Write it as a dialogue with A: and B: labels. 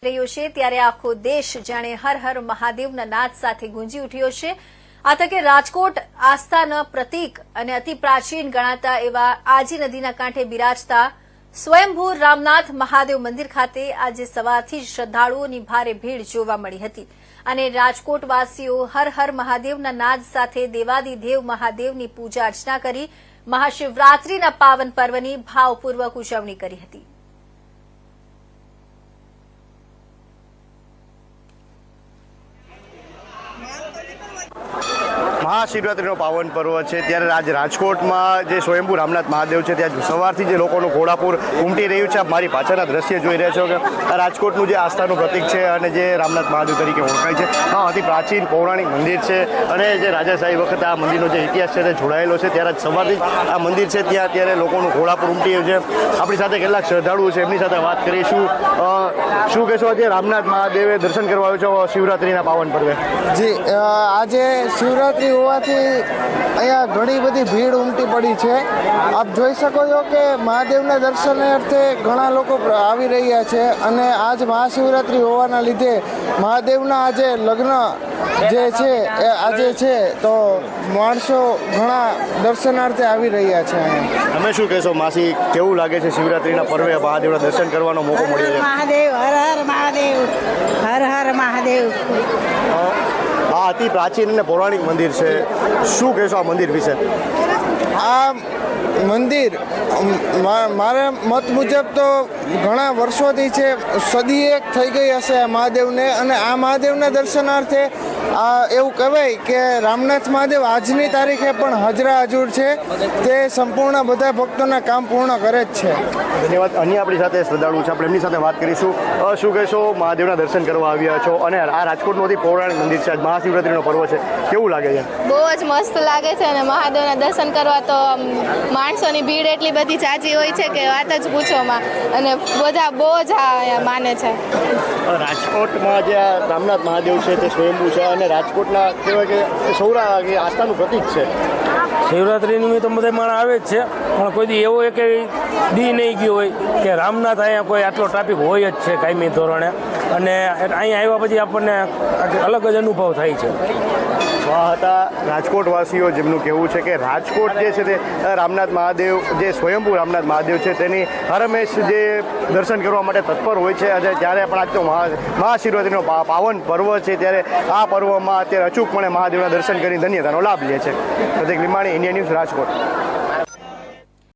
A: રહ્યો છે ત્યારે આખો દેશ જાણે હર હર મહાદેવના નાદ સાથે ગુંજી ઉઠ્યો છે। આ તકે રાજકોટ આસ્થાના પ્રતીક અને અતિ પ્રાચીન ગણાતા એવા આજી નદીના કાંઠે બિરાજતા સ્વયંભૂ રામનાથ મહાદેવ મંદિર ખાતે આજે સવારથી જ શ્રદ્ધાળુઓની ભારે ભીડ જોવા મળી હતી અને રાજકોટવાસીઓ હર હર મહાદેવના નાદ સાથે દેવાદિદેવ મહાદેવની પૂજા અર્ચના કરી મહાશિવરાત્રીના પાવન પર્વની ભાવપૂર્વક ઉજવણી કરી હતી।
B: મહાશિવરાત્રીનો પાવન પર્વ છે ત્યારે આજ રાજકોટમાં જે સ્વયંભૂ રામનાથ મહાદેવ છે ત્યાં સવારથી જે લોકોનું ઘોડાપુર ઉમટી રહ્યું છે। મારી પાછળના દ્રશ્ય જોઈ રહ્યા છો કે આ રાજકોટનું જે આસ્થાનું પ્રતીક છે અને જે રામનાથ મહાદેવ તરીકે ઓળખાય છે આ અતિ પ્રાચીન પૌરાણિક મંદિર છે અને જે રાજાશાહી વખતે આ મંદિરનો જે ઇતિહાસ છે તે જોડાયેલો છે। ત્યારે સવારથી જ આ મંદિર છે ત્યાં અત્યારે લોકોનું ઘોડાપુર ઉમટી રહ્યું છે। આપણી સાથે કેટલાક શ્રદ્ધાળુઓ છે એમની સાથે વાત કરીશું। શું કહેશો આજે રામનાથ મહાદેવે દર્શન કરવા આવ્યો છો શિવરાત્રીના પાવન પર્વે?
C: જી, આજે શિવરાત્રી હોવાથી અહીંયા ઘણી બધી ભીડ ઉમટી પડી છે। આપ જોઈ શકો છો કે મહાદેવના દર્શનાર્થે ઘણા લોકો આવી રહ્યા છે અને આજ મહાશિવરાત્રી હોવાના લીધે મહાદેવના આજે લગ્ન જે છે એ આજે છે તો માણસો ઘણા દર્શનાર્થે આવી રહ્યા છે અહીંયા।
B: તમે શું કહેશો માસી, કેવું લાગે છે શિવરાત્રીના પર્વે મહાદેવના દર્શન કરવાનો મોકો મળ્યો છે?
D: મહાદેવ હર હર મહાદેવ, હર હર મહાદેવ।
B: આ અતિ પ્રાચીન અને પૌરાણિક મંદિર છે, શું કહેશો આ મંદિર વિશે?
C: આ મંદિર મારા મત મુજબ તો ઘણા વર્ષોથી છે, સદી એક થઈ ગઈ હશે આ મહાદેવને અને આ મહાદેવના દર્શનાર્થે એવું કહેવાય કે રામનાથ મહાદેવ આજની તારીખે પણ હાજરા હજુર છે, તે સંપૂર્ણ બધા ભક્તોના કામ પૂર્ણ કરે જ છે।
B: ધન્યવાદ। અન્ય આપણી સાથે શ્રદ્ધાળુ છે, આપણે એમની સાથે વાત કરીશું। શું કહેશો, મહાદેવના દર્શન કરવા આવ્યા છો અને આ રાજકોટનું અતિ પૌરાણિક મંદિર છે, મહાશિવરાત્રીનો પર્વ છે, કેવું લાગે છે?
E: બહુ જ મસ્ત લાગે છે અને મહાદેવના દર્શન કરવા તો માણસોની ભીડ એટલી બધી જાજી હોય છે કે વાત જ પૂછોમાં અને બધા બહુ જ અહીંયા માને છે।
B: રાજકોટમાં જે આ રામનાથ મહાદેવ છે તે સ્વયંભૂ છે અને રાજકોટના કહેવાય કે સૌરાષ્ટ્ર આસ્થાનું પ્રતીક છે।
F: શિવરાત્રી નિમિત્તે બધા માણસ આવે જ છે, પણ કોઈ દી એવો એક દી નહીં ગયો હોય કે રામનાથ અહીંયા કોઈ આટલો ટ્રાફિક હોય જ છે કાયમી ધોરણે અને અહીંયા આવ્યા પછી આપણને અલગ જ અનુભવ થાય છે।
B: આ હતા રાજકોટવાસીઓ, જેમનું કહેવું છે કે રાજકોટ જે છે તે રામનાથ મહાદેવ જે સ્વયંભૂ રામનાથ મહાદેવ છે તેની હરમેશ જે દર્શન કરવા માટે તત્પર હોય છે અને જ્યારે પણ આજ તો મહાશિવરાત્રીનો પાવન પર્વ છે ત્યારે આ પર્વમાં અત્યારે અચૂકપણે મહાદેવના દર્શન કરી ધન્યતાનો લાભ લે છે। પ્રતિક લીંબાણી, ઇન્ડિયા ન્યૂઝ, રાજકોટ।